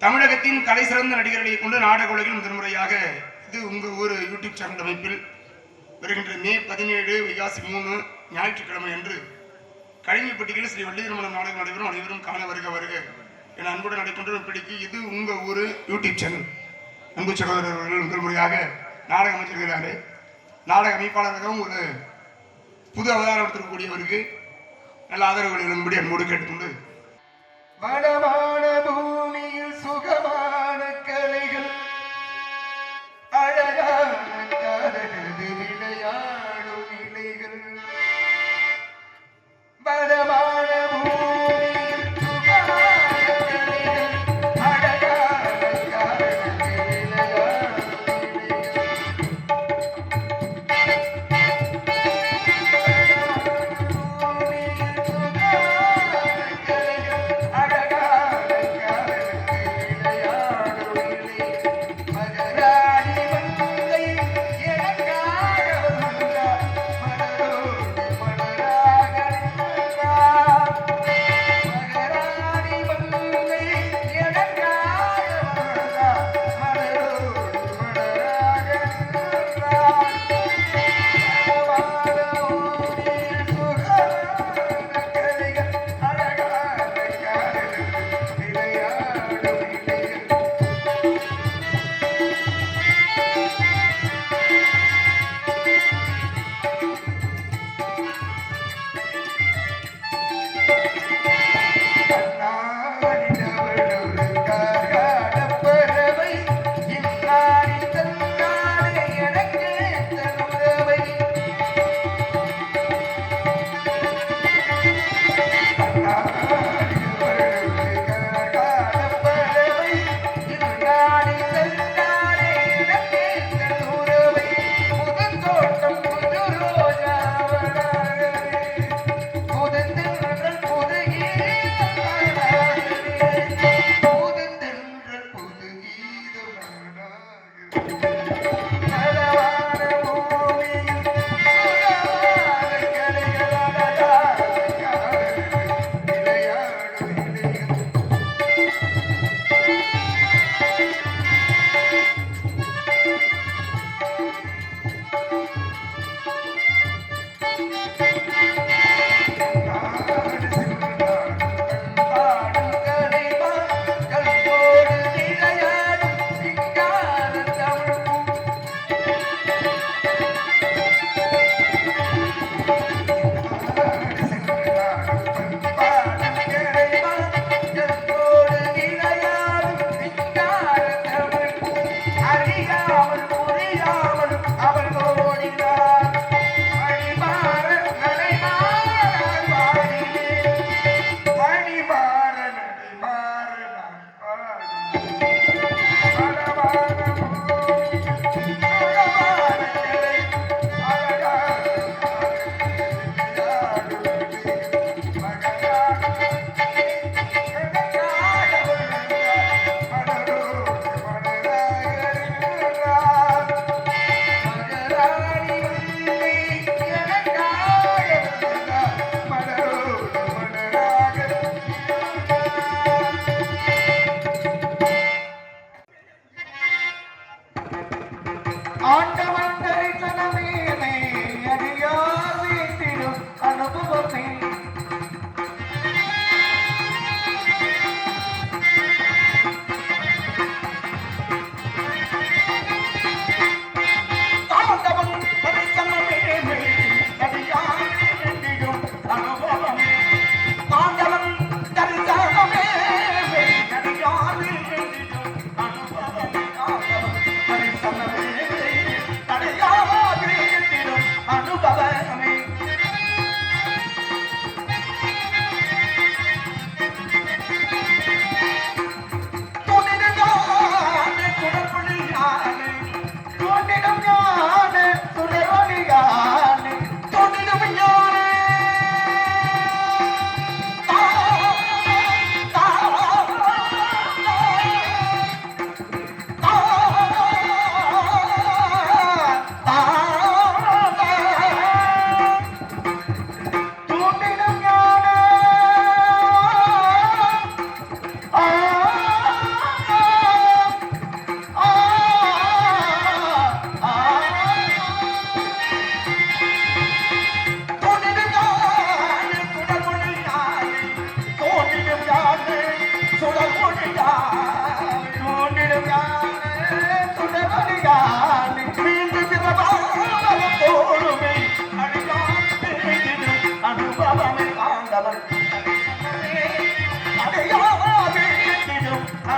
தமிழகத்தின் தலை சிறந்த நடிகர்களை கொண்டு நாடக உலகில் முதன்முறையாக இது உங்க ஊர் யூடியூப் சேனல் அமைப்பில் வருகின்ற மே 17 வைகாசி 3 ஞாயிற்றுக்கிழமை அன்று கழிமைப்பட்டியில் ஸ்ரீ வள்ளி திருமணம் நாடகம் நடைபெறும். அனைவரும் காண வருக என அன்புடன் நடைபெற்ற பிடிக்கு இது உங்க ஊர் யூடியூப் சேனல். அன்பு சகோதரர்கள் முதல் முறையாக நாடகம் அமைச்சிருக்கிறாரு. நாடக அமைப்பாளராகவும் ஒரு புது அவதாரம் எடுத்திருக்கக்கூடியவருக்கு நல்ல ஆதரவுகள் எழும்படி அன்போடு கேட்டுக்கொண்டு வளமான பூமியில் சுகமான கலைகள் அழகான காதலது விளையாடும் இலைகள். வளமான பூமியில் சுகமான கலைகள் அழகான காதலது விளையாடும்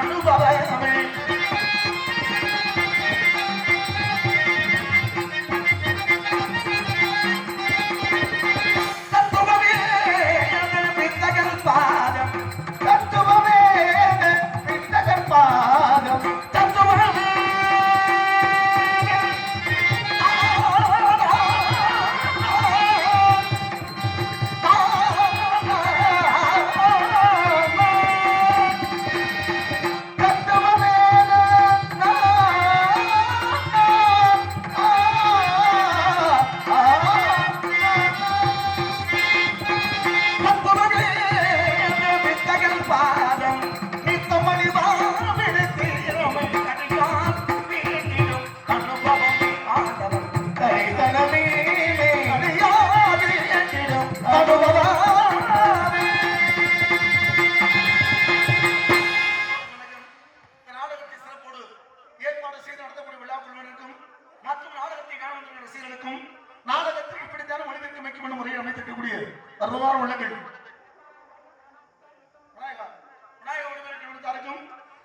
அனுபவமே தத்துவமே வித்தகன் பாதம் தத்துவமே வித்தகன் பாதம் தத்துவமே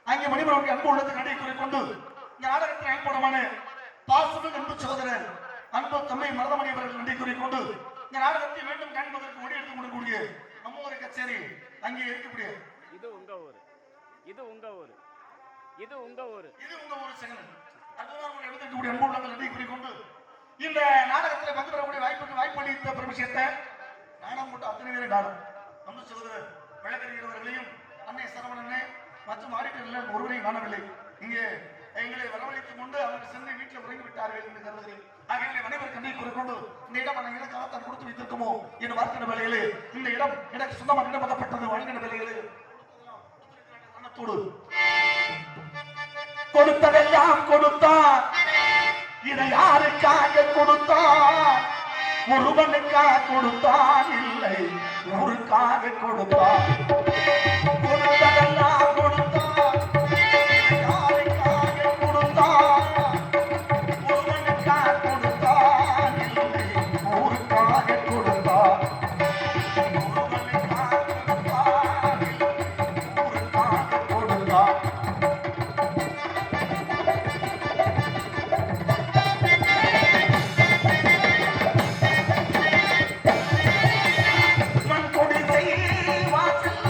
அங்கே மணிமரனுக்கு அன்பு உள்ளது நடை கொண்டு இந்த நாடகத்தில் அன்போடமான பாசமிகு அன்பு சகோதரர் அன்பு தம்மை மருதமணி அவர்கள் நன்றி கூறிக்கொண்டு இந்த நாடகத்தை மீண்டும் காண்பதற்கு முடி எடுத்துக் கொள்ளக்கூடிய நம்ம ஒரு கச்சேரி அங்கே இருக்கக்கூடிய இது உங்க ஊர் இது உங்க ஊர் இது உங்க ஊர் இது உங்க ஊர் சகன் அற்புதமாக எடுத்துக்கூடிய அன்பு உள்ளங்கள் நன்றி கூறிக்கொண்டு இந்த நாடகத்தில் பங்கு பெறக்கூடிய வாய்ப்பு அளித்த ஒரு விஷயத்தை நாடகம் போட்டு அத்தனை பேரை நாடும் நம்ம சகோதரர் வழக்கறிஞர்களையும் அன்னை சரவணனே மற்றும் ஆடிட்டர்கள் ஒருவரையும் காணவில்லை இங்கே எங்களை வரவழைத்துக் கொண்டு அவர்கள் சென்று வீட்டில் உறங்கி விட்டார்கள் என்று கருதுகிறேன் ஆகிய அனைவரும் கண்ணை கூறிக்கொண்டு இந்த இடம் எனக்கு தான் கொடுத்து வைத்திருக்குமோ என்று பார்க்கின்ற வேலைகளே இந்த இடம் எனக்கு சொந்தமாக இடமாக்கப்பட்டது வழங்கின வேலைகளே கொடுத்ததெல்லாம் கொடுத்தார் இதை யாருக்காக கொடுத்தார் ஒருவனுக்காக கொடுத்தான் இல்லை ஊருக்காக கொடுத்தான் கொடுத்ததெல்லாம் கொடுத்தார் யாருக்காக கொடுத்தார் ஒருவனுக்காக கொடுத்தான் இல்லை ஊருக்காக கொடுத்தார் ஒருவனுக்காக கொடுத்தான் இல்லை ஊருக்காக கொடுத்தார் வாசல்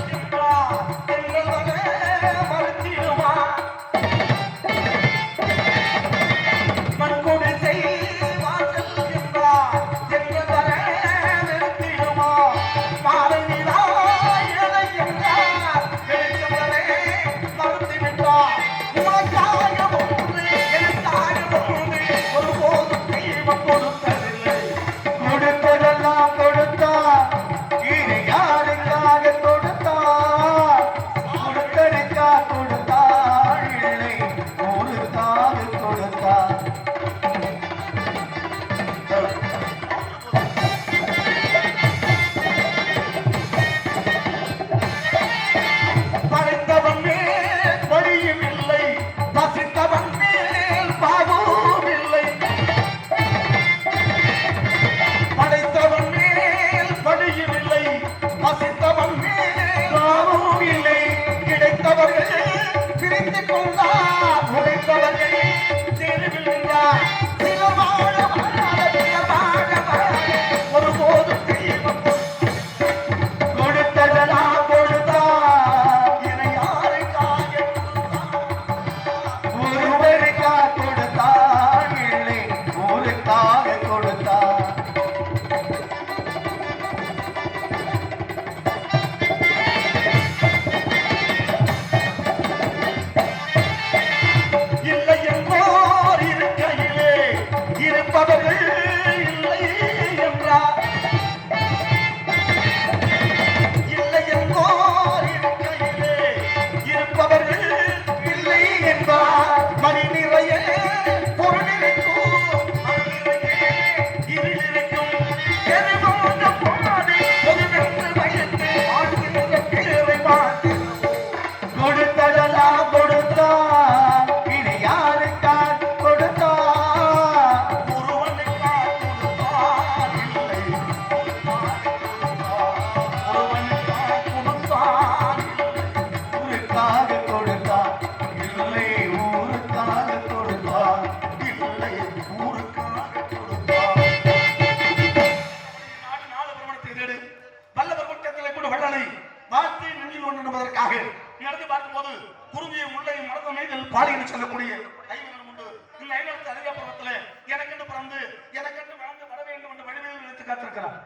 மீதில் பாலியில் சொல்லக்கூடிய ஐவரும் உண்டு. இந்த ஐவருக்கு அதிக பருவத்திலே எனக்கென்று பிறந்து எனக்கென்று வளர்ந்து வர வேண்டும் என்று வழிவெளியில் நினைத்து காத்திருக்கிறார்.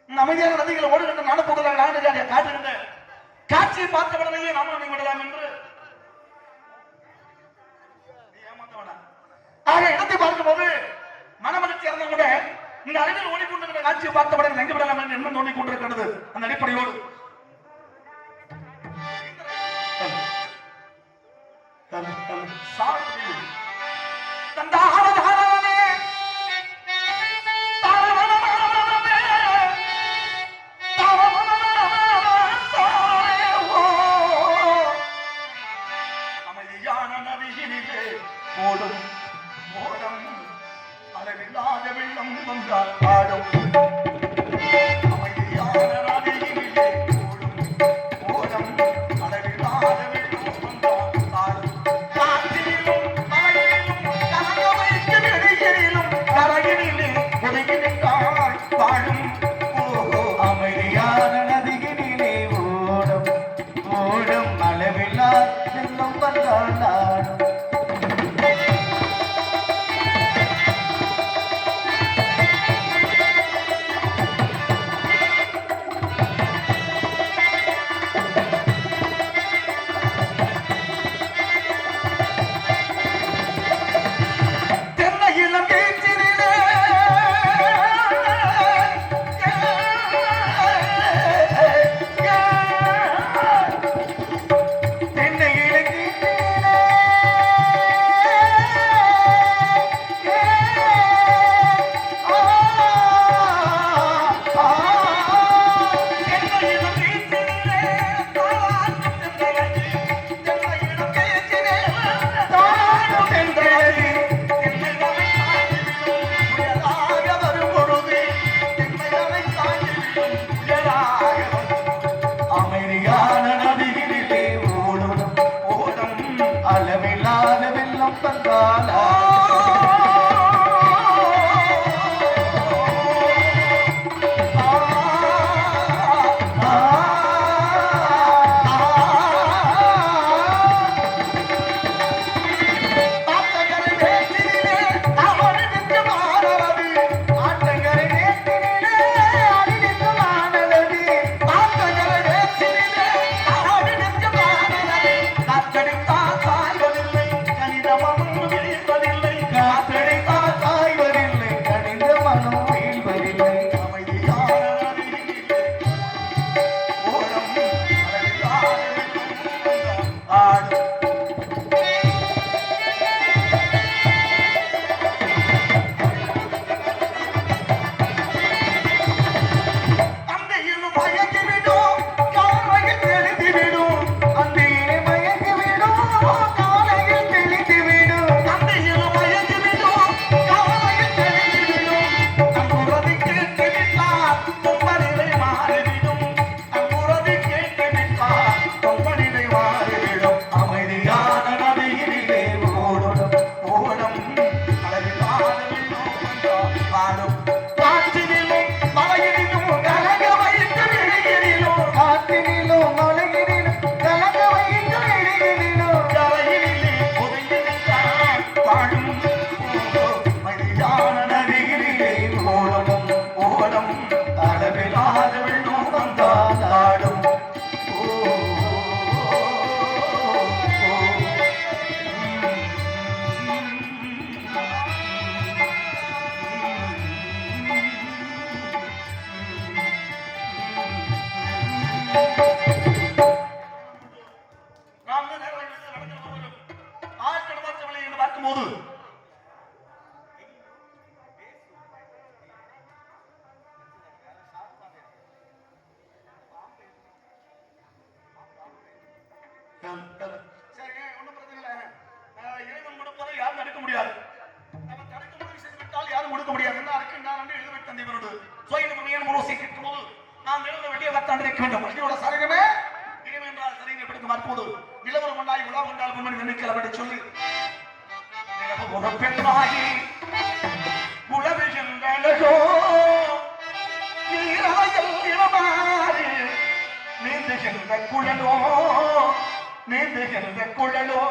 இந்த அமைதியான நதிகள் ஓடுகின்ற நாடுபோடுதல் நாடு காட்டுகின்ற காட்சியை பார்த்தவுடனேயே நாம் நினைவு விடலாம் என்று ஏமாந்தவனா ஆக இடத்தை பார்க்கும்போது மனமகிழ்ச்சி இறந்த கூட இந்த அருகில் ஓடிக்கொண்டிருக்கிற காட்சியை பார்த்தவுடன் தங்கி விடலாம் என்று எண்ணம் தோண்டிக் கொண்டிருக்கிறது. அந்த அடிப்படையோடு அமைதியான நதியினிலே ஓடும் ஓடம் அளவில்லாத வெள்ளம் வந்தால் ஆடும். அமைதியான நதியினிலே ஓடும் ஓடம் அளவில்லாத வெள்ளம் வந்தால் ஆடும். காற்றிலும் மழையிலும் கலங்க வைக்கும் வெளியிலும் கரையினிலே ஒதுங்கி நின்றாய் வாழும். அமைதியான நதியினிலே ஓடும் ஓடும் அளவில்லா செல்லும் வந்தாடும். அளவில்லாத வெள்ளம் தந்தால் சரிங்க, ஒண்ணும் பிரச்சனை இல்லை. இறைவன் கொடுப்பதை யாரும் தடுக்க முடியாது. நம்ம தடுக்க முடிவு செய்துவிட்டால் யாரும் கொடுக்க முடியாது. என்ன இருக்கு நான் வந்து எழுத தந்தை விருது சுய முறையான முரோசை கேட்கும்போது நாம் எழுத வெளியே வந்தாண்டிருக்க வேண்டும். அடியோட சரகமே இறைவன் என்றால் சரியை பிடித்து மறுப்போது நிலவரம் கொண்டாய் உலா கொண்டால் பொம்மன் நினைக்கல அப்படி சொல்லி பெண்ணாகி உலகு சென்றோ நீராயல் இளமாறு நீந்து சென்ற குழலோ தீந்துகின்ற குழலோ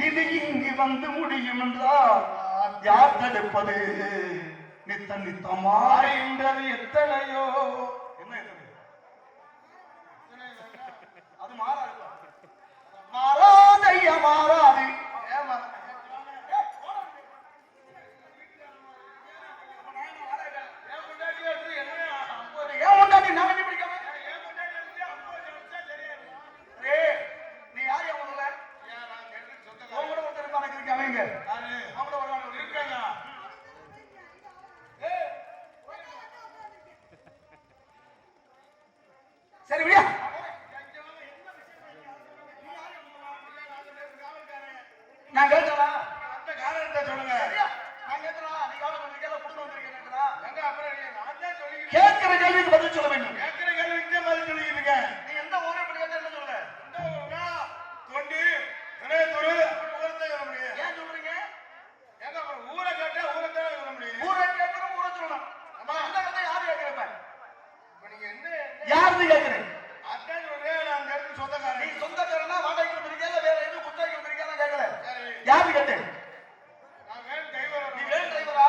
இது இங்கு வந்து முடியும் என்றால் யார் தடுப்பது? நித்த நித்தமாயின்றது எத்தனையோ. என்ன அது மாறாது, மாறாதையா மாறாது. இங்க அவங்கள வருவாங்க இருக்காங்க சரி விடியா நான் கேட்கறா அந்த காரணத்தை சொல்லுங்க நான் கேட்கறா நீ காலம் வந்திருக்கல குடும்பம் வந்திருக்கேன்றா எங்க அப்புறம் நான் தான் சொல்லி கேட்கிற கேள்விக்கு பதில் சொல்ல வேண்டும் கேட்கிற கேள்விக்கு பதில் சொல்லிட்டு இருக்கேன் நீ எந்த ஊரை பத்தி கேட்டா என்ன சொல்லுங்க எந்த ஊரா தொண்டி திரையத்தூர் ஊரத்தை சொல்ல முடியும் ஏன் சொல்றீங்க எங்க அப்புறம் ஊரை கேட்டா ஊரத்தை சொல்ல முடியும் ஊரை கேட்கற ஊரை சொல்லணும் அம்மா அந்த கதை யாரு கேட்கறப்ப நீங்க என்ன யாரு கேட்கறீங்க அதான் சொல்றேன் நான் அந்த இடத்துக்கு சொந்தக்காரன் நீ சொந்தக்காரனா வாடகைக்கு வந்திருக்கீங்க வேற எதுவும் குத்தகைக்கு வந்திருக்கீங்க கேட்கல யாரு கேட்டு நான் வேன் டிரைவர் நீ வேன் டிரைவரா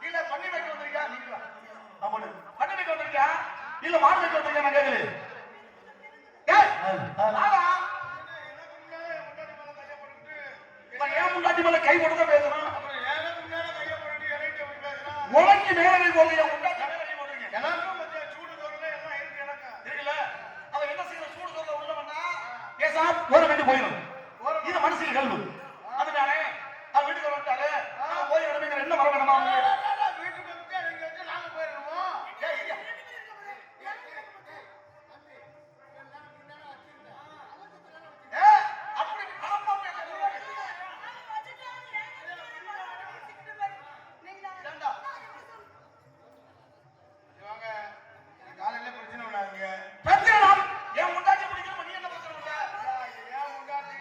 இல்ல பண்ணி வைக்க வந்திருக்கியா நீங்களா ஆமாடு பண்ணி வைக்க வந்திருக்கியா இல்ல மாடு வைக்க வந்திருக்கியா நான் கேக்குது ஏன் முன்னாடி மேல கை போட்டு பேசணும் உனக்கு மேல கை போடுறியா முன்னாடி மேல கை போடுறீங்க எல்லாருக்கும் மத்திய சூடு தோறல எல்லாம் இருக்கு எனக்கு இருக்குல்ல அவ என்ன செய்யற சூடு தோறல உள்ள வந்தா பேசா ஓர வேண்டி போயிடும் இது மனசுக்கு கல்வு அதனாலே அவ வீட்டுக்கு வந்துட்டாலே போய் இடமே என்ன மரம் வேணுமா வீட்டுக்கு வந்து நீங்க வந்து நாங்க போயிரணும் அப்படி பாப்பா இவங்க காலையில பிரச்சனை விடாதீங்க பிரச்சனை என் முண்டாட்டி பிடிக்காம நீ என்ன பிரச்சனை விட ஏன் முண்டாட்டி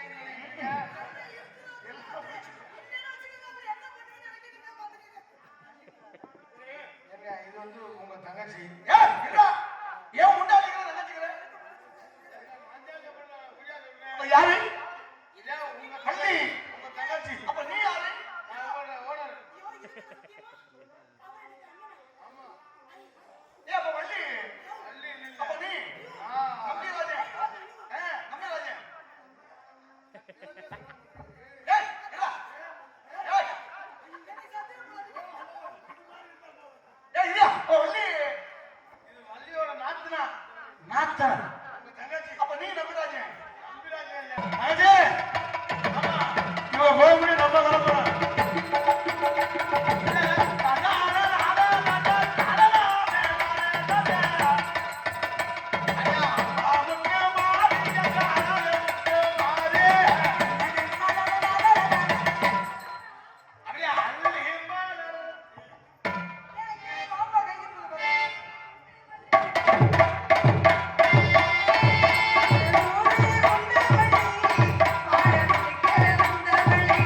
இது வந்து உங்க தங்கச்சி ஏன் முண்டாட்டிக்கிற தங்கச்சிக்கிறேன் யாரு உங்க பள்ளி உங்க தங்கச்சி அப்ப நீ யாரு ஓனர் ஏ அப்ப வள்ளி அப்ப நீ நம்பிராஜன் நம்பிராஜன் ஏய் இல்ல ஏய் ஏய் இல்ல ஓ வள்ளி இது வள்ளியோட நாத்தனா நாத்தனா உங்க தங்கச்சி அப்ப நீ நம்பிராஜன் நம்பிராஜன் ஆமா இவ போய் முடி நம்ம கலப்பறோம் ஆரம்பிக்க வந்தவளே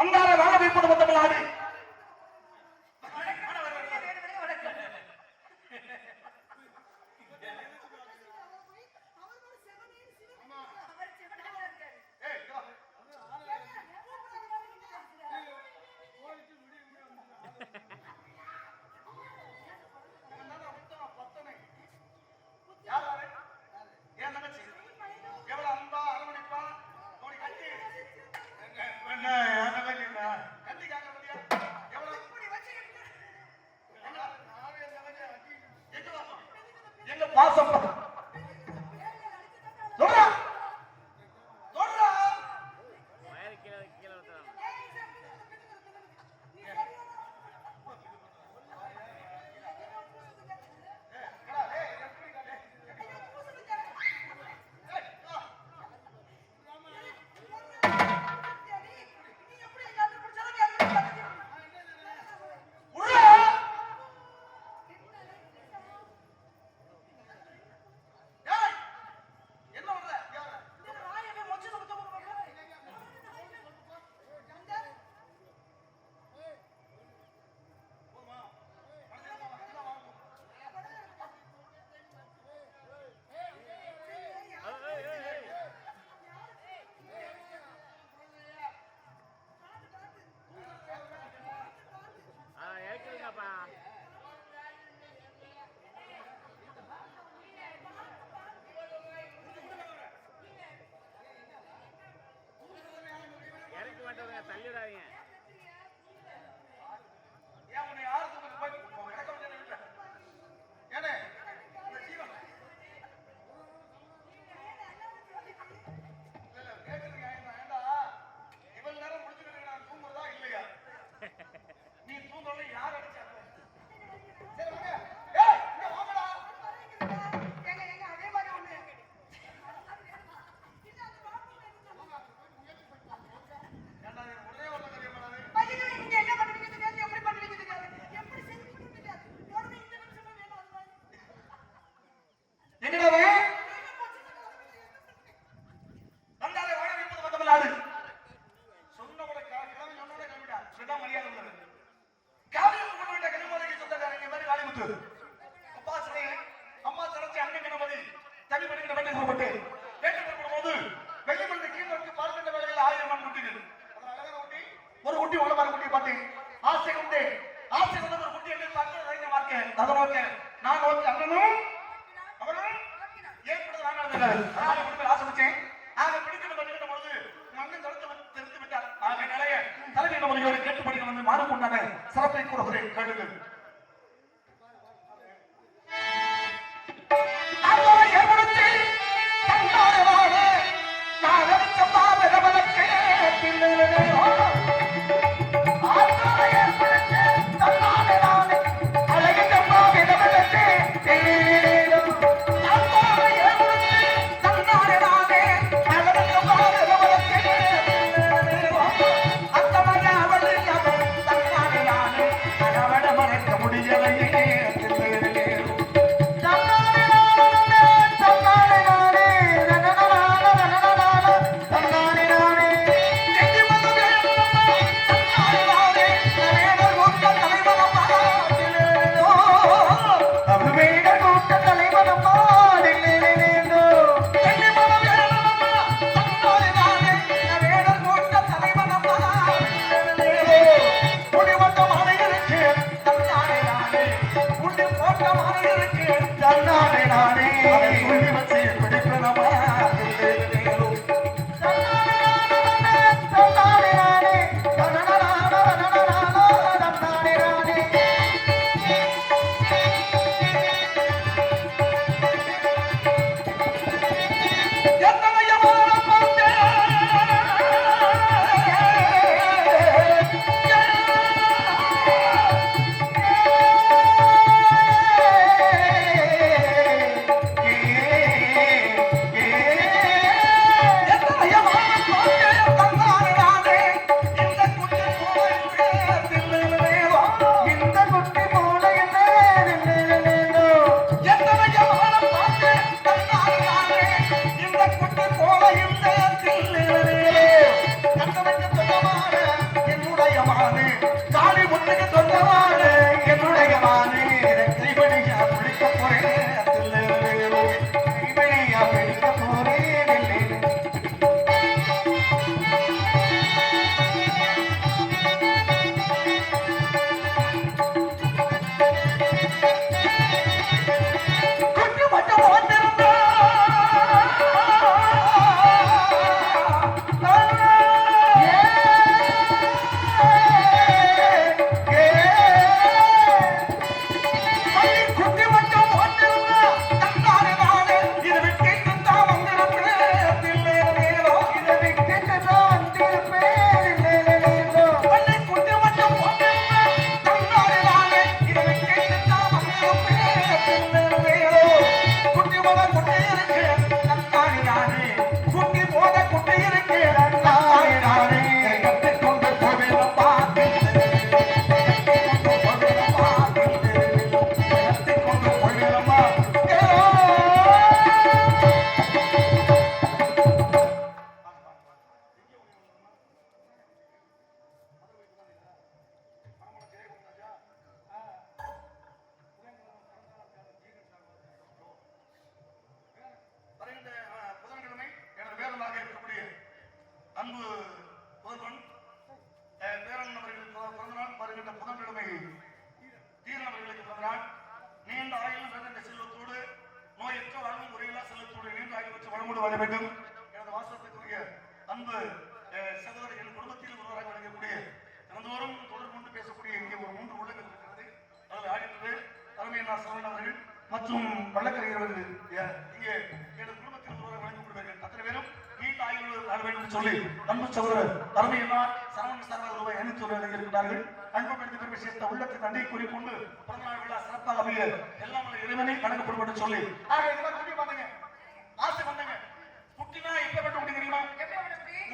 அந்தார வாழ வைப்பது தமிழ்நாடு. பாசம் சொல்றா சொல்றா வயறு கீழே கீழே ஊத்துறாங்க. இறக்கிடுங்கப்பா. இறக்கி மாட்டவங்க தள்ளிடாதீங்க. ஒரு குட்டி உள்ள மாதிரி குட்டி பாட்டி ஆசை உண்டு ஆசை கொண்ட ஒரு குட்டி என்று பார்க்க மார்க்க அதை நோக்க நான் நோக்கி அண்ணனும் அவரும் ஏற்படுத்த நான் ஆசை வச்சேன். ஆக பிடிக்கணும் பண்ணிக்கிட்ட பொழுது மண்ணன் தெரிந்து விட்டார். ஆக நிலைய தலைமை முறையோடு கேட்டுப்படிகள் வந்து மாறுபொண்டான சிறப்பை கூறுகிறேன் கேளுங்கள். என்று சொல்லி அன்பு சகோதரர் அருமையினார் சரவணன் சார்பாக ரூபாய் 500 வழங்கியிருக்கிறார்கள். அன்பு பெருந்த பெருமை சேர்த்த உள்ளத்தை நன்றி கூறிக்கொண்டு பிறந்தநாள் விழா சிறப்பாக அமைய எல்லாம் வல்ல இறைவனை வணங்கப்படும் என்று சொல்லி ஆக இதெல்லாம் குட்டி பாத்தீங்க, ஆசை வந்தங்க. குட்டினா இப்ப மட்டும் குட்டி தெரியுமா?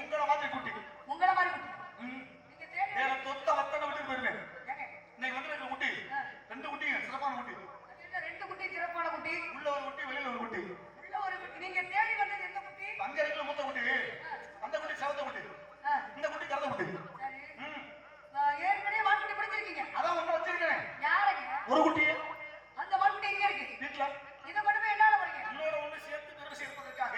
உங்களை மாதிரி குட்டி, உங்கள மாதிரி குட்டி. நீங்க தேடி வேற தொத்த வத்தனை விட்டு போயிருவேன். இன்னைக்கு வந்து ரெண்டு குட்டி, ரெண்டு குட்டி சிறப்பான குட்டி. என்ன ரெண்டு குட்டி சிறப்பான குட்டி? உள்ள ஒரு குட்டி, வெளியில ஒரு குட்டி. உள்ள ஒரு குட்டி. நீங்க தேடி வந்தது எந்த குட்டி? அங்க இருக்கிற மூத்த குட்டி, அந்த குட்டி செவத்த குட்டி, இந்த குட்டி கறந்த குட்டி. சரி. ஏற்கனவே மான்குட்டி பிடிச்சிருக்கீங்க. அதான் ஒண்ணு வச்சிருக்கேன். யாருங்க? ஒரு குட்டி அந்த மான்குட்டி எங்க இருக்கு? வீட்டுல, இத மட்டுமே என்னால போறீங்க? இன்னொரு ஒண்ணு சேர்த்து பெருமை சேர்ப்பதற்காக.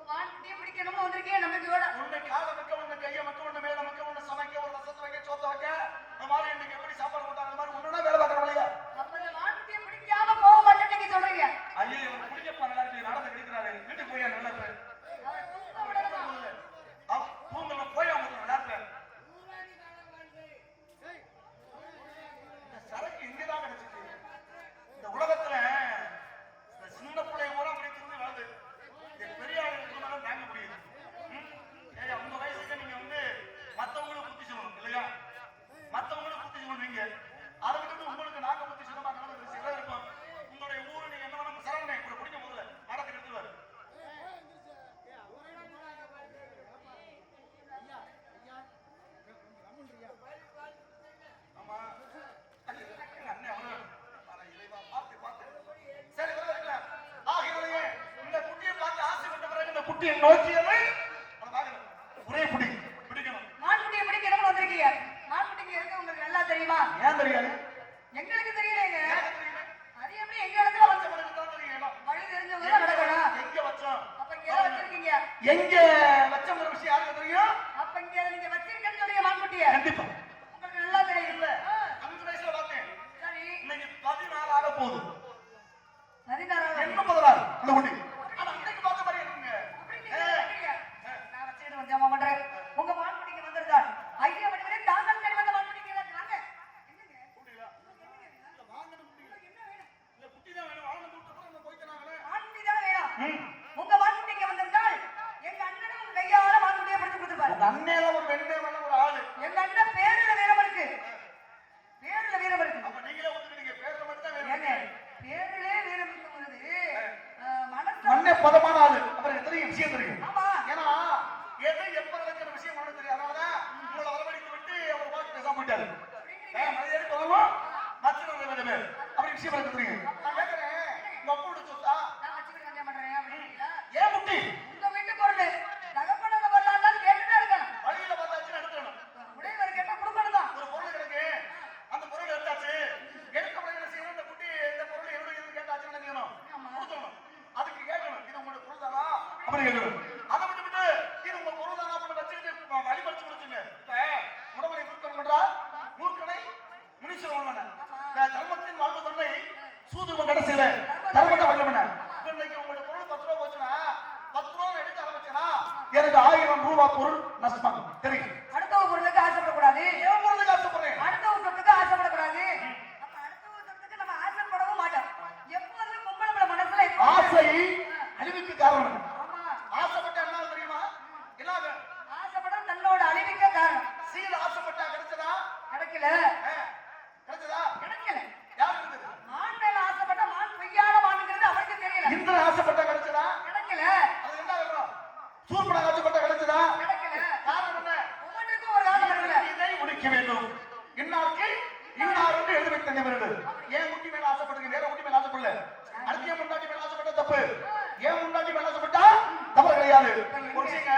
மான்குட்டியை பிடிக்கணும்னு வந்திருக்கீங்க நம்பிக்கையோட. ஒண்ணு கால மக்க, ஒண்ணு கைய மக்க, ஒண்ணு மேல மக்க, ஒண்ணு சமைக்க, ஒரு ரசத்தை வைக்க, சோத்த வைக்க. இந்த மாதிரி இன்னைக்கு எப்படி சாப்பாடு போட்டாங்க, அந்த மாதிரி ஒண்ணுனா வேலை பார்க்கணும் இல்லையா? அப்ப இந்த மான்குட்டியை பிடிக்காம போக மாட்டேன்னு நீங்க சொல்றீங்க. ஐயோ இவன் குடிக்கப்பா நல்லா இருக்கு, நடந்து கிடைக்கிறாரு, வீட்டுக்கு போய் நல்லா இருக்கு. அவர் தூங்க விடணும். பூங்கல்ல போய் அவங்க நல்லா இருக்கு. இந்த சரக்கு இங்கதான் கிடைச்சிச்சு. இந்த உலகத்துல இந்த சின்ன பிள்ளை பூரா அப்படி திரும்பி வருது. இந்த பெரிய ஆளுங்களுக்கு தான் தாங்க முடியுது. ஏய், உங்க வயசுக்கு நீங்க வந்து மத்தவங்களுக்கு புத்தி சொல்லணும் இல்லையா? மத்தவங்களுக்கு புத்தி சொல்லுவீங்க. அதை விட்டு உங்களுக்கு நாங்க புத்தி சொல்ல மாட்டோம். சில இருக்கும். உங்களுடைய ஊரு நீங்க என்ன பண்ண சரவணே கூட பிடிக்க முதல்ல நடக்க எடுத்துவாரு. ஆமா அண்ணே அவரு இறைவா பார்த்து பார்த்து சரி வரல. ஆகியோரே இந்த குட்டியை பார்த்து ஆசைப்பட்ட பிறகு இந்த குட்டியை நோக்கியது அதை பார்க்கணும். ஒரே குடி பிடிக்கணும். மான்குட்டியை பிடிக்கணும்னு வந்திருக்கீங்க. மான்குட்டிங்க இருக்கு உங்களுக்கு நல்லா தெரியுமா? ஏன் தெரியாது? எங்களுக்கு தெரியலங்க. ஏன் தெரியல? அது எப்படி எங்க இடத்துல வந்து வச்சவனுக்கு தான் தெரியும் இடம். வழி தெரிஞ்சவங்க தான் நடக்கணும். எங்க வச்சோம்? அப்ப இங்க எதை வச்சிருக்கீங்க? எங்க வச்சோங்கிற விஷயம் யாருக்கு தெரியும்? அப்ப இங்க நீங்க வச்சிருக்கேன்னு சொல்றீங்க மான்குட்டியை. கண்டிப்பா உங்களுக்கு நல்லா தெரியும். இல்ல 5 வயசுல பார்த்தேன். சரி. இன்னைக்கு 14 ஆக போகுது. 16 என்ன 16 அந்த குட்டி? ஆனா இன்னைக்கு பார்த்த மாதிரி இருக்குங்க. அப்படி நீங்க சொல்றீங்க. நான் வச்சிட்டு வந்தேன் பண்றேன். உங்க மான்குட்டிங்க வந்திருந்தா ஐயா வடிவரே தாங்கள் தேடி வந்த மான்குட்டிங்க வாங்க. என்னங்க? குட்டியா? இல்ல வாங்கணும் குட்டி. என்ன வேணும்? இல்ல குட்டி தான் வேணும். வாங்கணும் கூட்ட அப்புறம் நம்ம போய்க்கனாங்களே. மான்குட்டி தான் வேணும். உங்க மான்குட்டிங்க வந்திருந்தால் எங்க அண்ணனும் உங்க கையால மான்குட்டியை பிடிச்சு கொடுத்துப்பாரு. உங்க அண்ணேல ஒரு வெண்ணே வேணும் ஒரு ஆளு. எங்க அண்ணன் பேருல வீரம் இருக்கு. பேருல வீரம் இருக்கு. அப்ப நீங்களே ஒத்துக்கிட்டீங்க. பேர்ல மட்டும் தான் ஏங்க வேணும். பேருலே வீரம் இருக்கும் பொழுது மனசு மண்ணே பதமான ஆளு. அப்புறம் எத்தனை விஷயம் தெரியும்? ஆமா. ஏன்னா எது எப்ப நடக்கிற விஷயம் அவனுக்கு தெரியும். அதனாலதான் உங்களை வரவழைத்து விட்டு அவர் பார்த்து பேசாம போயிட்டாரு. மரியாதை சொல்லணும். மச்சன வேணுமே. அப்படி விஷயம் எனக்கு தெரியும். நான் கேட்கிறேன், உங்க அப்போட சொத்தா? நான் வச்சுக்கிட்டு வந்தேன் பண்றேன் அப்படிங்களா? ஏன் குட்டி? உங்க வீட்டு பொருள் தகப்பனோட பொருளாந்தாலும் கேட்டுதான் இருக்கணும். வழியில பார்த்தாச்சுன்னு எடுத்துடணும். உடையவர் கேட்டா கொடுக்கணும் தான். ஒரு பொருள் கிடக்கு. அந்த பொருள் எடுத்தாச்சு. எடுத்த உடனே என்ன செய்யணும்? இந்த குட்டி இந்த பொருள் என்னுடைய கேட்டாச்சுன்னு என்ன செய்யணும்? கொடுத்துடணும். அதுக்கு கேட்கணும், இது உங்களோட பொருள் தானா அப்படி கேட்கணும். அதை விட்டு இது உங்க பொருள் தானா அப்படின்னு வச்சுக்கிட்டு வழிபறிச்சு கொடுத்துங்க. இப்ப உடம்பை மூர்க்கம் பண்றா, மூர்க்கனை முனிசுவன் தர்மத்தின் வாழ்வு தன்னை சூதுவன் கடைசியில தர்மத்தை வல்லவன. இன்னைக்கு உங்களோட பொருள் 10 ரூபா போச்சுன்னா 10 ரூபா எடுக்க ஆரம்பிச்சேன்னா எனக்கு 1000 ரூபாய் பொருள் நஷ்டமாகும். தெரியும்? அடுத்தவங்க பொருளுக்கு ஆசைப்படக்கூடாது. ஏன் பொருளுக்கு ஆசைப்படுறேன்? அடுத்தவங்க சொத்துக்கு ஆசைப்படக்கூடாது. அப்ப அடுத்தவங்க சொத்துக்கு நம்ம ஆசைப்படவும் மாட்டோம். எப்போதும் பொம்பளை மனசுல ஆசை அழிவுக்கு காரணம். ஆமா. ஆசைப்பட்ட என்ன தெரியுமா? என்ன ஆசைப்படம் தன்னோட அழிவுக்கு காரணம். சீல் ஆசைப்பட்டா கிடைச்சதா? கிடைக்கல. கிடைச்சதா? கிடைக்கல. யாருக்கு இருக்குது? மான் மேல ஆசைப்பட்ட மான் பொய்யான மானுங்கிறது அவருக்கு தெரியல. இந்திரன் ஆசைப்பட்டா கிடைச்சதா? கிடைக்கல. அது என்ன காரணம்? சூர்பனகா ஆசைப்பட்டா கிடைச்சதா? கிடைக்கல. காரணம் என்ன? ஒவ்வொன்றுக்கும் ஒரு காரணம் இருக்குல்ல. இதை முடிக்க வேண்டும். இன்னாருக்கு இன்னார் என்று எழுதி வைத்த நிமிடம். ஏன் குட்டி மேல ஆசைப்படுங்க? வேற குட்டி மேல ஆசைப்படல. அடுத்த ஏன் முன்னாடி மேல ஆசைப்பட்டா தப்பு. ஏன் முன்னாடி மேல ஆசைப்பட்டா தவறு கிடையாது. புரிஞ்சுங்க.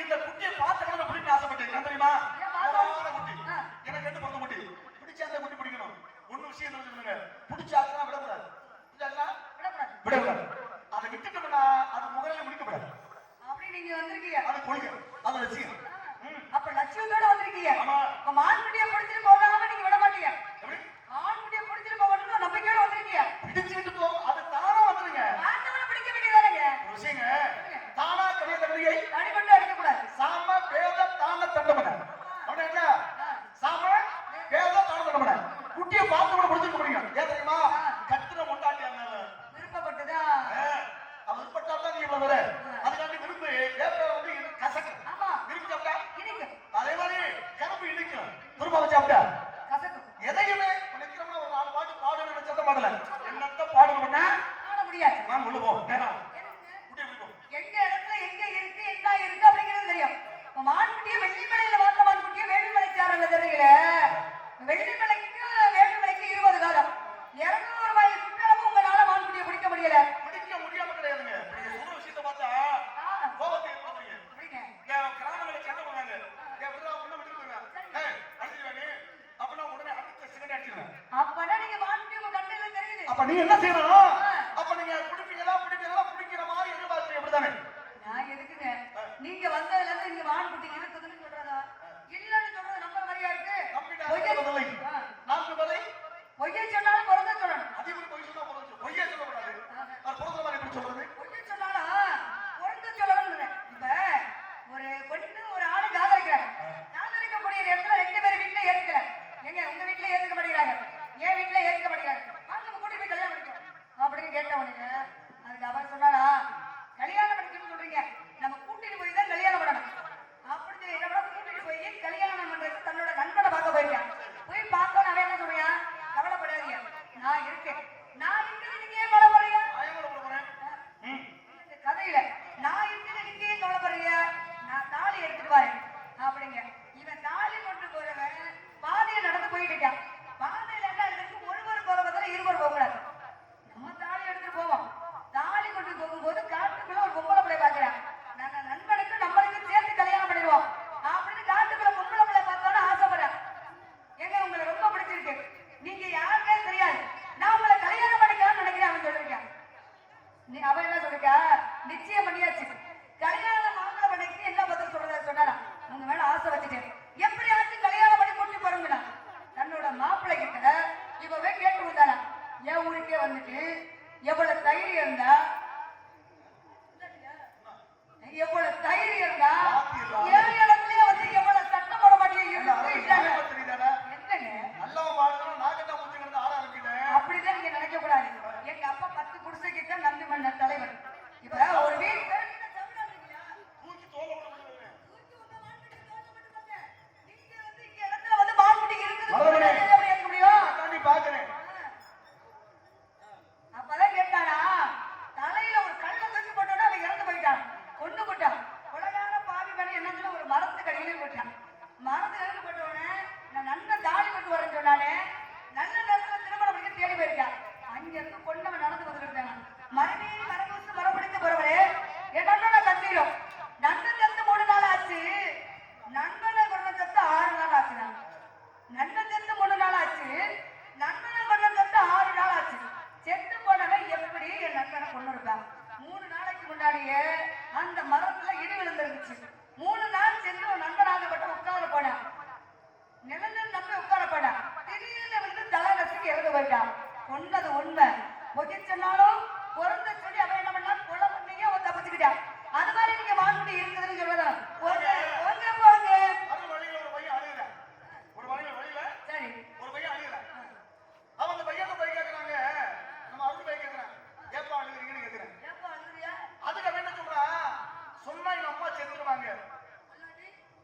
இந்த குட்டியை பார்த்த உடனே பிடிக்க ஆசைப்பட்டீங்க தெரியுமா? அழகான குட்டி. எனக்கு ரெண்டு பிறந்த குட்டி. பிடிச்சா அந்த குட்டி பிடிக்கணும். ஒண்ணு விஷயம் தெரிஞ்சுக்கணுங்க. பிடிச்சாச்சுன்னா விடக்கூடாது. பிடிச்சாச்சுன்னா விடக்கூடாது. அதை விட்டுட்டோம்னா அது முதல்ல முடிக்கப்படாது. அப்படி நீங்க வந்திருக்கீங்க. அது கொள்கை. அது லட்சியம். அப்ப லட்சியத்தோட வந்திருக்கீங்க. ஆமா. இப்ப மான்குட்டியை பிடிச்சிட்டு போகாம நீங்க விட மாட்டீங்க. எப்படி? மான்குட்டியை பிடிச்சிட்டு போகணும்னு நம்பிக்கையோட வந்திருக்கீங்க. பிடிச்சுட்டு போ. அது தானா வந்துருங்க. ஆண்டவனை பிடிக்க வேண்டியதானங்க. ஒரு விஷயங்க. தானா கவிய தகுதியை தடிபட்டு அடிக்க கூடாது. சாம வேத தான தண்டமன. அப்படின்னா என்ன? சாம வேத தான தண்டமன. குட்டியை பார்த்து கூட பிடிச்சிட்டு போறீங்க. ஏன் தெரியுமா? கத்துன முண்டாட்டி அண்ணால. விருப்பப்பட்டுதான். அவர் பட்டாதான் நீ இவ்வளவு வர. அதுக்காண்டி விரும்பு வேப்ப வந்து கசக்கு. குருமாவை சாப்பிட்டா கசக்கும். எதையுமே நிக்கிறோம்னா ஒரு 4 பாட்டு பாடணும்னு நினைச்சத பாடல என்னத்த பாடணும் பண்ணா பாட முடியாது. நான் உள்ள போ நேரம் எங்க இடத்துல எங்க இருக்கு என்ன இருக்கு அப்படிங்கிறது தெரியும். மான்குட்டியை வெள்ளிமலையில வாழ்ந்த மான்குட்டியை வேலுமலை சாரல தெரியல. வெள்ளிமலைக்கு வேலுமலைக்கு 20 காலம் 200 மைல் சுற்றளவு உங்களால மான்குட்டியை பிடிக்க முடியல. பிடிக்க முடியாம கிடையாதுங்க. நீங்க சொல்ற விஷயத்தை பார்த்தா கோபத்தை ஏற்படுத்துறீங்க. அப்படிங்க. கிராமங்களை சண்டை போடுறாங்க. எப்படிடா உள்ள விட்டுருங்க. அடிச்சுடுவானே. அப்பனா உடனே அடுத்த செகண்ட் அடிச்சிடுவேன். அப்பனா நீங்க மான்குட்டி உங்க கண்ணுல தெரியுது. அப்ப நீ என்ன செய்யணும்? அப்ப நீங்க பிடிப்பீங்களா பிடிக்கிற மாதிரி எதிர்பார்க்கறீங்க அப்படிதானே? நான் எதுக்குங்க நீங்க வந்ததுல இருந்து இங்க மான்குட்டி இருக்குதுன்னு சொல்றதா இல்லன்னு சொல்றது நம்ம மாதிரியா இருக்கு? நான்கு பதை பொய்யை சொன்னாலும் பிறந்த சொல்லணும். அதே மாதிரி பொய் சொன்னா பொறுத்து பொய்யே சொல்லக்கூடாது. அது பொறுத்த மாதிரி எப்படி சொல்றது? பொய்யை சொன்னாலும் பிறந்த சொல்லணும். இப்ப ஒரு பொண்ணு ஒரு ஆளு காதலிக்கிறாங்க. காதலிக்கக்கூடிய இடத்துல 2 பேர் வீட்டுல ஏத்துக்கல. எங்க உங்க வீட்டுல ஏத்துக்க மாட்டேங்கிறாங்க, என் வீட்டுல ஏத்துக்க மாட்டேங்கிறாங்க. நம்ம கூட்டி போய் கல்யாணம் பண்ணிக்கணும் அப்படின்னு கேட்டவனுங்க அதுக்கு அவர் சொன்னாலா கல்யாணம் பண்ணிக்கணும்னு சொல்றீங்க, நம்ம கூட்டிட்டு போய் தான் கல்யாணம் பண்ணணும். அப்படி என்னோட கூட்டிட்டு போய் கல்யாணம் பண்றதுக்கு தன்னோட நண்பனை பார்க்க போயிருக்கேன். போய் பார்க்க நான் என்ன சொல்றேன், கவலைப்படாதீங்க நான் இருக்கேன். நான் இருக்கிறது நீங்க ஏன் கவலைப்படுறீங்க? இந்த கதையில நான் இருக்கிறது நீங்க ஏன் கவலைப்படுறீங்க? நான் தாலி எடுத்துட்டு வரேன் அப்படிங்க. இவன் தாலி கொண்டு போறவன் பாதையை நடந்து போயிட்டு இருக்கான். பாதையில என்ன இருக்கு, ஒருவர் போறவதால இருவர் போகக்கூடாது. நம்ம தாலி எடுத்துட்டு போவோம். தாலி கொண்டு போகும்போது காட்டுக்குள்ள ஒரு பொம்பளை பிள்ளை பாக்குறேன். நாங்க நண்பனுக்கு நம்மளுக்கு சேர்த்து கல்யாணம் பண்ணிடுவோம் அப்படின்னு காட்டுக்குள்ள பொம்பளை பிள்ளை பார்த்தோன்னு ஆசைப்படுறேன். ஏங்க உங்களை ரொம்ப பிடிச்சிருக்கு, நீங்க யாருமே தெரியாது, நான் உங்களை கல்யாணம் பண்ணிக்கலாம்னு நினைக்கிறேன் அவன் சொல்லிருக்கேன். அவன் என்ன சொல்லிருக்கா, நிச்சயம் பண்ணியாச்சு, கல்யாணம் மாப்பிள்ளை பண்ணிக்கு என்ன பதில் சொல்றதா சொன்னா உங்க மேல ஆசை வச்சுட்டேன், எப்படியாச்சும் கல்யாணம் பண்ணி கூட்டி போறோம்னா தன்னோட மாப்பிள்ளை கிட்ட இப்பவே கேட்டு வந்தானா என் ஊருக்கே வந்துட்டு எவ்வளவு தைரியம் இருந்தா எவ்வளவு தைரியம் இருந்தா ஏழு இடத்துலயே வந்து எவ்வளவு சட்டம் போட மாட்டேங்க என்னங்க அப்படிதான் நீங்க நினைக்க கூடாது. எங்க அப்பா 10 குடிசைக்கிட்ட நம்பி மன்ன தலைவர். இப்ப ஒரு வீட்டு அப்பதான் கேட்டானா தலையில ஒரு கல்ல தூக்கி போட்டோன்னா அவன் இறந்து போயிட்டான், கொண்டு போட்டான். உலகான பாவி பண்ணி என்ன ஒரு மரத்துக்கு அடியிலே போட்டான். மரத்துக்கு அடியில் போட்டவனே நான் நல்ல தாலி கொண்டு வரேன்னு சொன்னானே, நல்ல நேரத்துல திருமணம் பண்ணிக்க தேடி போயிருக்கான். அங்க இருந்து கொண்டவன் நடந்து வந்துட்டு இருந்தாங்க. மறுபடியும் மரபூசு மரப்படித்து போறவரே என் நண்பனை கத்திரும். நண்பன் செத்து 3 நாள் ஆச்சு, நண்பனை கொண்ட செத்து 6 நாள் ஆச்சுனா. நண்பன் செத்து 3 நாள் ஆச்சு, நண்பனை கொண்ட செத்து 6 நாள் ஆச்சு. செத்து போனவன் எப்படி என் நண்பனை கொண்டு இருப்பான்? 3 நாளைக்கு முன்னாடியே அந்த மரத்துல இடி விழுந்துருந்துச்சு. 3 நாள் சென்று ஒரு நண்பனாகப்பட்ட உட்கார போனான். நிழலில் நம்பி உட்கார போனான். திடீர்னு வந்து தலை நசுக்கி இறந்து போயிட்டான். கொன்னது உண்மை, பொகி சொன்னாலும் பொருந்த சொல்லி அவன் என்ன பண்ணா கொலை பண்ணியே அவன் தப்பிச்சுக்கிட்டான். அது மாதிரி நீங்க வாங்கிட்டு இருக்குதுன்னு சொல்லதான் போங்க சரி. ஒரு பையன் அழுகிறான். அவன் அந்த பையனை போய் கேட்கறாங்க, நம்ம அருள் போய் கேட்கறான், ஏப்பா அழுகிறீங்கன்னு கேட்கிறேன். ஏப்பா அழுகுறியா? அதுக்கு அவன் என்ன சொல்றான், சொன்னா எங்க அம்மா செத்துருவாங்க,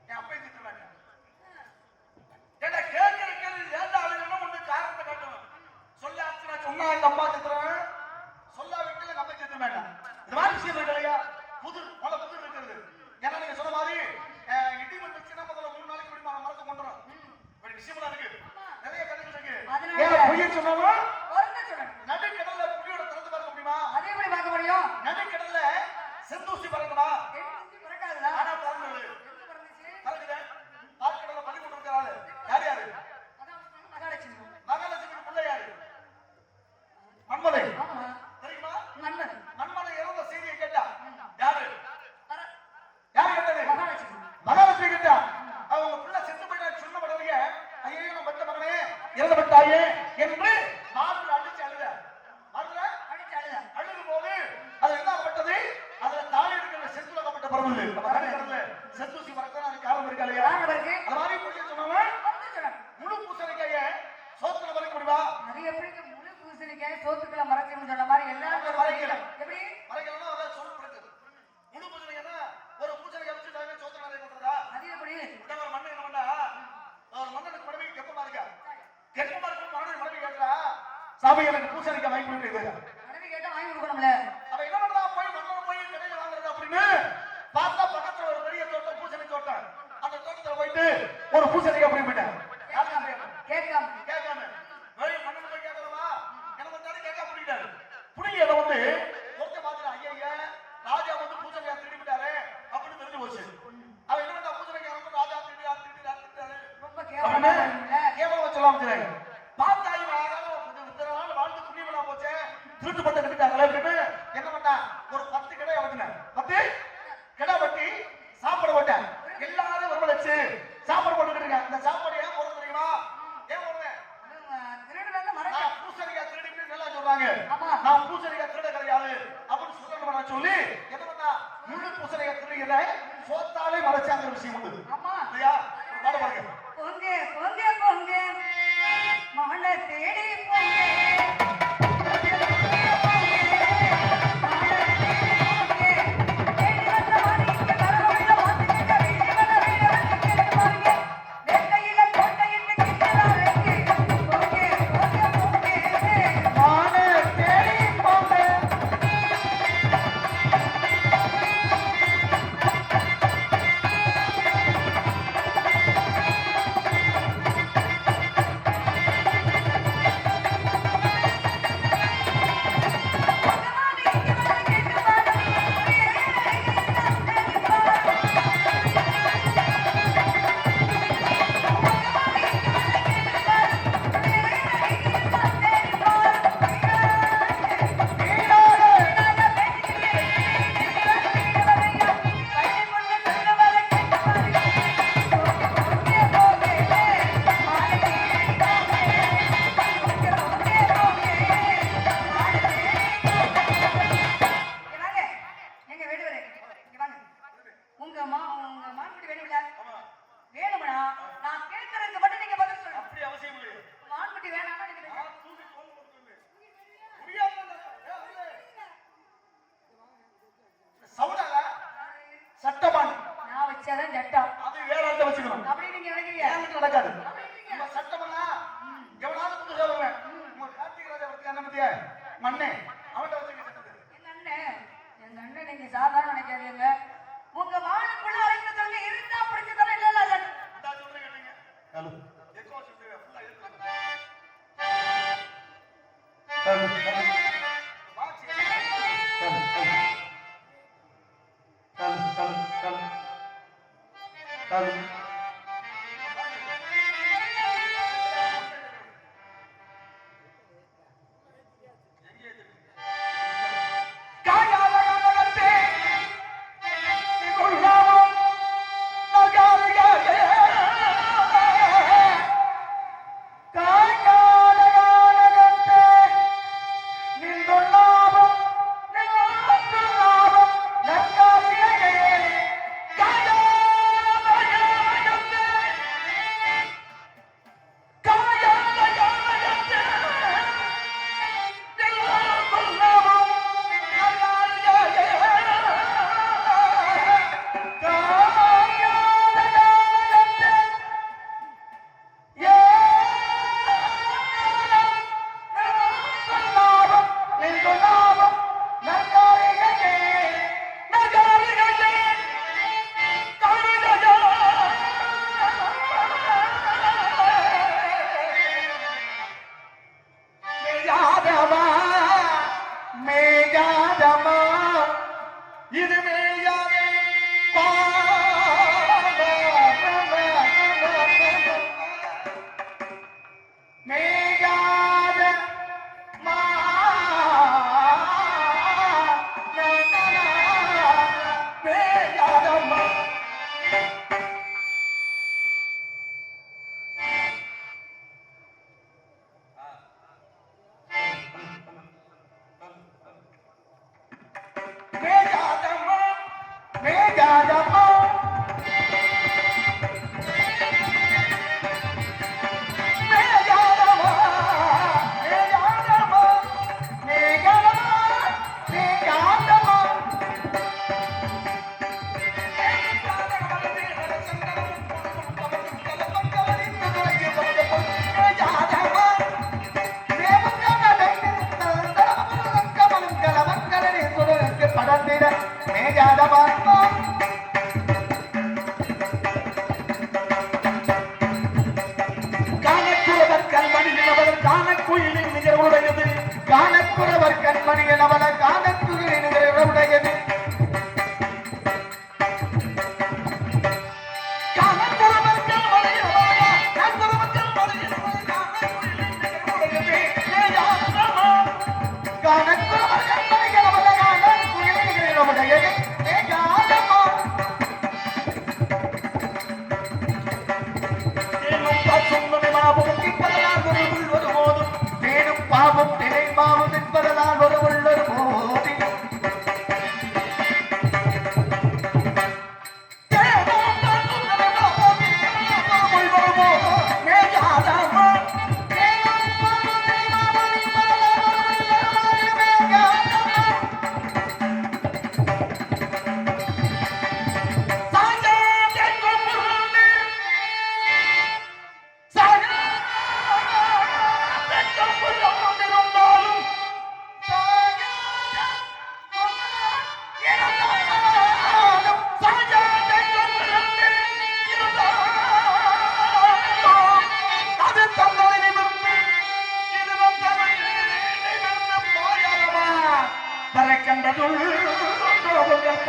என் அப்பையும் செத்துருவாங்க. ஏன்னா கேட்கிற கேள்வி ஏன்டா அழுகணும் ஒண்ணு காரணத்தை காட்டணும். சொல்ல ஆச்சுனா சொன்னா எங்க அம்மா செத்துருவாங்க, சொல்லா விட்டு எங்க அப்பா செத்துருவாங்க. இந்த மாதிரி விஷயம் இருக்கு இல்லையா, புதிர் இருக்கிறது. ஏன்னா நீங்க சொன்ன மாதிரி இடி வந்துச்சுன்னா முதல்ல 3 நாளைக்கு முன்னாடி மரத்தை கொண்டுறோம். ஒரு விஷயம்லாம் இருக்கு, நிறைய கதைகள் இருக்கு. ஏன் பொய்யை சொன்னாலும் நடுக்கடல்ல புலியோட திறந்து பார்க்க முடியுமா? அதே எப்படி பார்க்க முடியும்? நடுக்கடல்ல செந்தூசி பறக்குமா? பறக்காதுதா? ஆனா பறந்தது பறக்குது. ஆழ்கடல்ல பள்ளி கொண்டு இருக்கிற ஆளு யார் யாரு? மகாலட்சுமி பிள்ளை யாரு? மன்மதை தெரியுமா? மன்மதை இறந்த செய்தியை கேட்டா யாரு கேட்டது? மகாலட்சுமி கேட்டா. அவங்க பிள்ளை செத்து போயிட்டா சொன்ன உடனே ஐயோ நம்ம பெற்ற மகனே இறந்துவிட்டாயே என்று மார்பில் அடிச்சு அழுத. அழுது போது அது என்ன பட்டது? அதுல தாலி எடுக்கிற செத்துலக்கப்பட்ட பரவல் செத்தூசி பறக்க அது காரணம் இருக்கா இல்லையா? அது மாதிரி பொய்யை சொன்னவன் முழு பூசணிக்காய சோத்துல பறக்க முடியுமா? அது எப்படி முழு பூசணிக்காய சோத்துக்குள்ள மறைக்கணும்னு சொன்ன மாதிரி எல்லாரும் மறைக்கல. எப்படி மறைக்கலன்னா அதான் சொல் பிடிச்சது. முழு பூசணிக்காய்னா ஒரு பூசணிக்காய் வச்சு சோத்துல நிறைய பண்றதா? அது எப்படி? ஒரு மண்ணை என்ன பண்ணா, ஒரு மண்ணனுக்கு சாமி எனக்கு பூசணிக்காய் வாங்கி கொடுக்குறது. கடமை கேட்டா வாங்கி கொடுக்கணும்ல. அவ என்ன பண்றா, போய் மண்ணில் போய் கடையில வாங்குறது அப்படின்னு பார்த்தா பக்கத்துல ஒரு பெரிய தோட்டம், பூசணி தோட்டம். அந்த தோட்டத்துல போயிட்டு ஒரு பூசணிக்காய் அப்படி போயிட்டேன். கேட்காம கேட்காம வெளியே மண்ணில் போய் கேட்கலவா, எனக்கு வந்தாலும் கேட்க பிடிக்கிட்டாரு. பிடிங்க அதை வந்து ஒருத்த மாதிரி ஐயா ராஜா வந்து பூசணிக்காய் திருடிவிட்டாரு அப்படின்னு தெரிஞ்சு போச்சு. அவன் என்ன பண்ணா, பூசணிக்காய் வந்து ராஜா திருடிட்டாரு ரொம்ப கேவலமா இருக்குல்ல. கேவலமா சொல்லாம பார்த்தா இவன் இத்தனை நாள் வாழ்ந்து புண்ணியமலா போச்சே, திருட்டு பட்ட கட்டிட்டாங்களே அப்படின்னு என்ன பண்ணா, ஒரு 10 கடை வெட்டினேன். 10 கடை வெட்டி சாப்பாடு போட்டேன். எல்லாரும் வரவழைச்சு சாப்பாடு போட்டுக்கிட்டு இருக்கேன். இந்த சாப்பாடு ஏன் போட தெரியுமா? ஏன் போடுவேன்? திருடுறத மறக்க. நான் பூசணிக்காய் திருடின்னு நல்லா சொல்றாங்க. ஆமா. நான் பூசணிக்காய் திருட கிடையாது அப்படின்னு சொல்லணும் சொல்லி என்ன பண்ணா, முழு பூசணிக்காய் திருடுகிறேன் சோத்தாலே மறைச்சாங்கிற விஷயம் உண்டு. ஆமா. இல்லையா? ஒரு பாடு பாருங்க. பொங்க பொங்க பொங்க மழை தேடி பொங்க சட்டமான் நான் வச்சாதான் சட்டம். அது வேற ஆள்கிட்ட வச்சுக்கணும். அப்படி நீங்க நினைக்கிறீங்க? ஏன் நடக்காது? நம்ம சட்டமன்னா எவனாவது புதுசா வருவேன். உங்க கார்த்திக் ராஜா பத்தி என்ன பத்தியா மண்ணே அவன்கிட்ட வச்சுக்க சட்டத்தை. எங்க அண்ணன் நீங்க சாதாரண நினைக்காதீங்க. உங்க மானுக்குள்ள அழைக்க சொல்லி இருந்தா பிடிச்சு தர இல்ல இல்ல. அதான் சொல்றேன் கேட்டீங்க. ஹலோ எக்கோ சொல்றேன் ஃபுல்லா இருக்கு.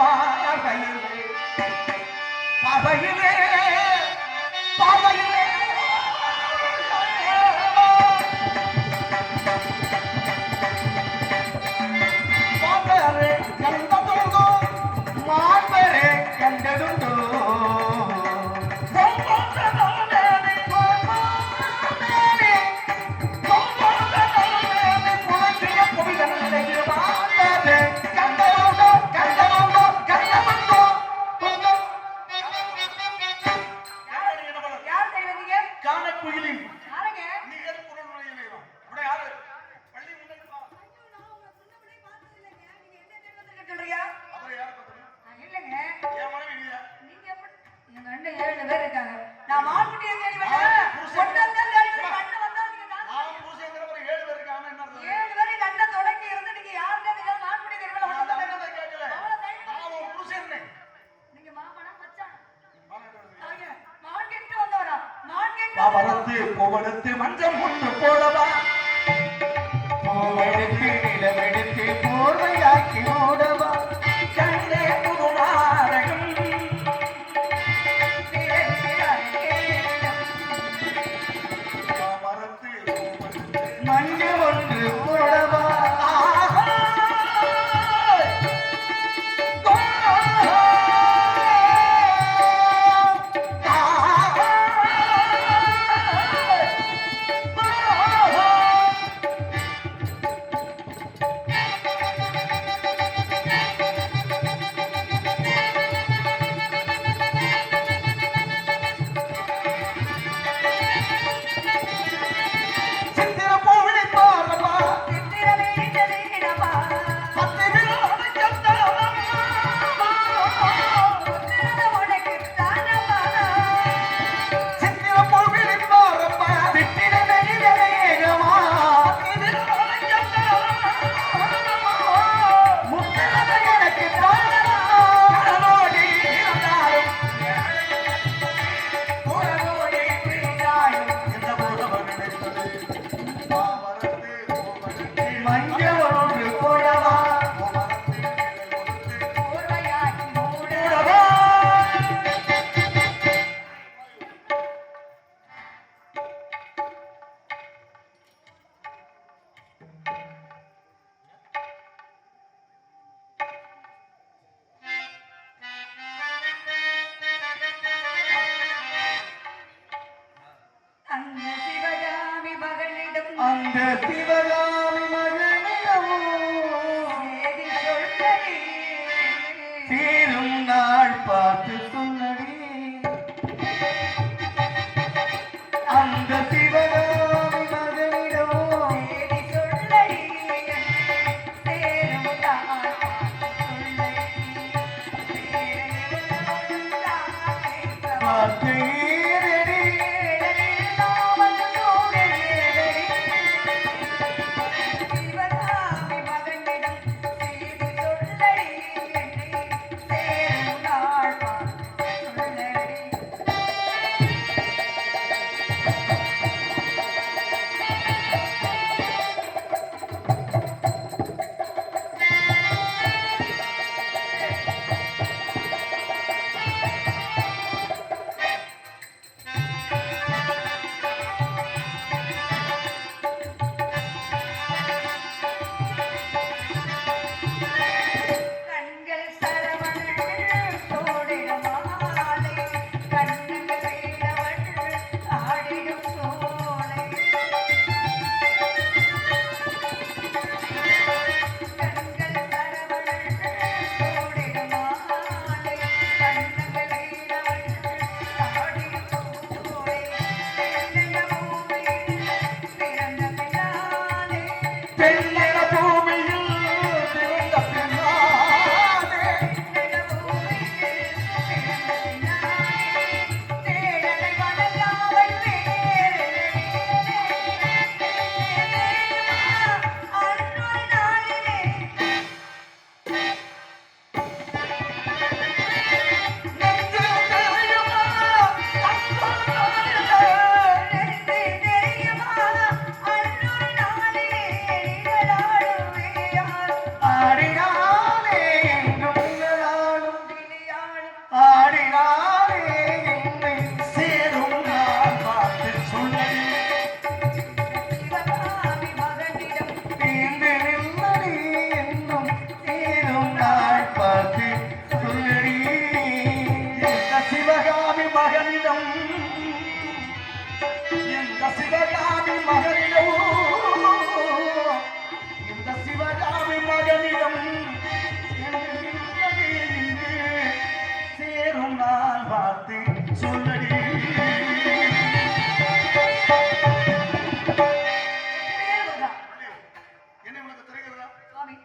பார்வையிலே பார்வையிலே பார்வையிலே மாம்பரே கண்டதுண்டோ மாம்பரே கண்டதுண்டோ பவரத்து கோவடத்து மஞ்சம் கொண்டு போடவா பூவெடுத்து நிலவெடுத்து போர்வையாக்கி மூடவா கண்ணே புதுநாரகம் பவரத்து கோவடத்து மஞ்ச ஒன்று போடவா அந்த சிவகாமி மகனிடம் தீரும் நாள் பார்த்து சொல்லடி அந்த சிவகாமி மகனிடம் பார்த்து இந்த சிவகாமி மகனிடம் இந்த சிவகாமி மகனிடம் சேரும் நாள் பார்த்து சொல்லடி. என்ன உனக்கு தெரிகிறதா? சுவாமி,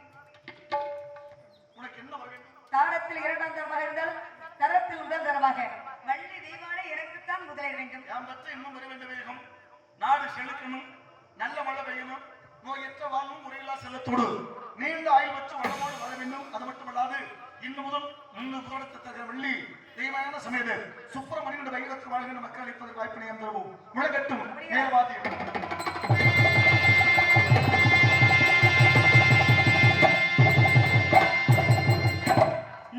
உனக்கு என்ன வர வேண்டும்? தாரத்தில் இரண்டாம் தரமாக இருந்தாலும் தரத்தில் முதல் தரமாக வள்ளி தெய்வானை எனக்குத்தான் முதலிட வேண்டும். யாம் பெற்ற இன்னும் வர வேண்டிய வேகம். நாடு செழிக்கணும், நல்ல மழை பெய்யணும், நோயற்ற வாழ்வும் முறையில்லா செல்லத்தோடு நீண்ட ஆயுள் பெற்ற வளமோடு வர வேண்டும். அது மட்டுமல்லாது இன்னும் முதல் முன்னோடத்த வள்ளி தெய்வமான சமேத சுப்பிரமணியனுடைய வைரத்தில் வாழ்கின்ற மக்கள் அளிப்பதற்கு வாய்ப்பினை தருவோம். முழங்கட்டும் நேர்வாதி.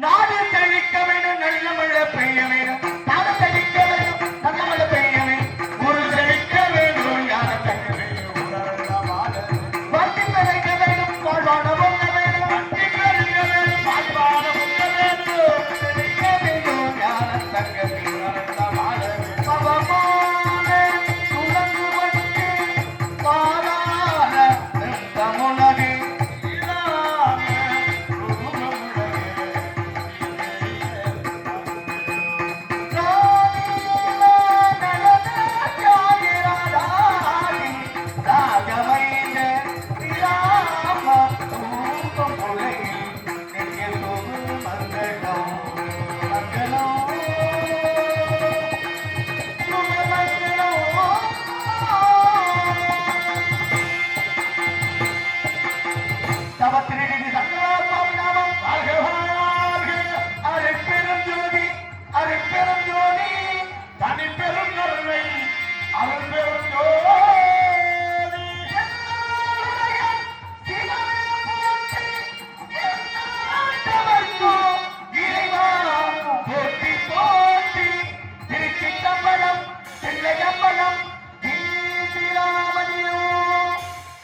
நாடு தழிக்க வேண்டும், நல்ல மழை பெய்ய வேண்டும். நாடு தழிக்க வேண்டும், நல்ல மழை பெய்ய வேண்டும். ஒரு செழிக்க வேண்டும், ஞான தங்க வேண்டும். வட்டி பெருக வேண்டும், வாழ்வான பொங்க வேண்டும். வட்டி பெருக வேண்டும், வாழ்வான பொங்க வேண்டும். செழிக்க வேண்டும், ஞான தங்க வேண்டும். பவமான துலங்குவட்டு பாராள தமிழகே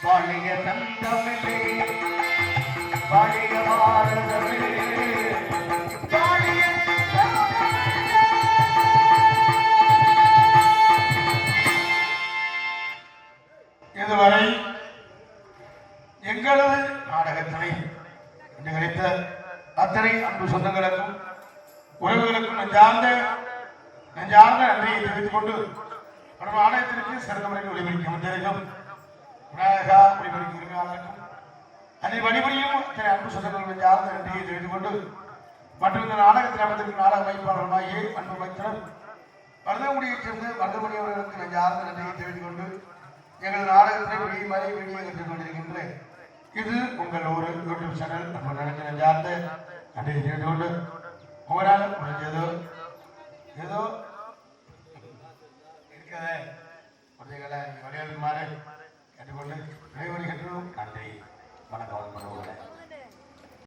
வாழிய தந்தமிழே, வாழிய பாரதமே, வாழிய இதுவரை எங்களது நாடகத்தினை நிகழ்த்த அத்தனை அன்பு சொந்தங்களுக்கும் உறவுகளுக்கும் நெஞ்சார்ந்த நன்றியை தெரிவித்துக் கொண்டு நம்ம ஆலயத்திற்கு சிறந்த முறையில் ஒளிபரப்பி வந்திருக்கும் விநாயகா ஒளிபரப்பி உரிமையாளருக்கும் அதை வழிபடியும் அத்தனை அன்பு சொந்தங்கள் நெஞ்சார்ந்த நன்றியை தெரிவித்துக் கொண்டு மற்றும் இந்த நாடகத்தில் அமைந்திருக்கும் நாடக அமைப்பாளர்களாகிய அன்பு மைத்திரன் மருதமுடியைச் சேர்ந்த மருதமுடி அவர்களுக்கு நெஞ்சார்ந்த நன்றியை தெரிவித்துக் கொண்டு எங்கள் நாடகத்தை வெளியே கற்றுக் கொண்டிருக்கின்ற இது உங்கள் ஒரு யூடியூப் சேனல் நம்ம நடக்கிற நெஞ்சார்ந்த நன்றியை தெரிவித்துக் கொண்டு உங்களால் முடிஞ்சதோ ஏதோ இருக்கிறத குழந்தைகளை விளையாடுமாறு கேட்டுக்கொண்டு விளையாடுகின்றோம். நன்றி.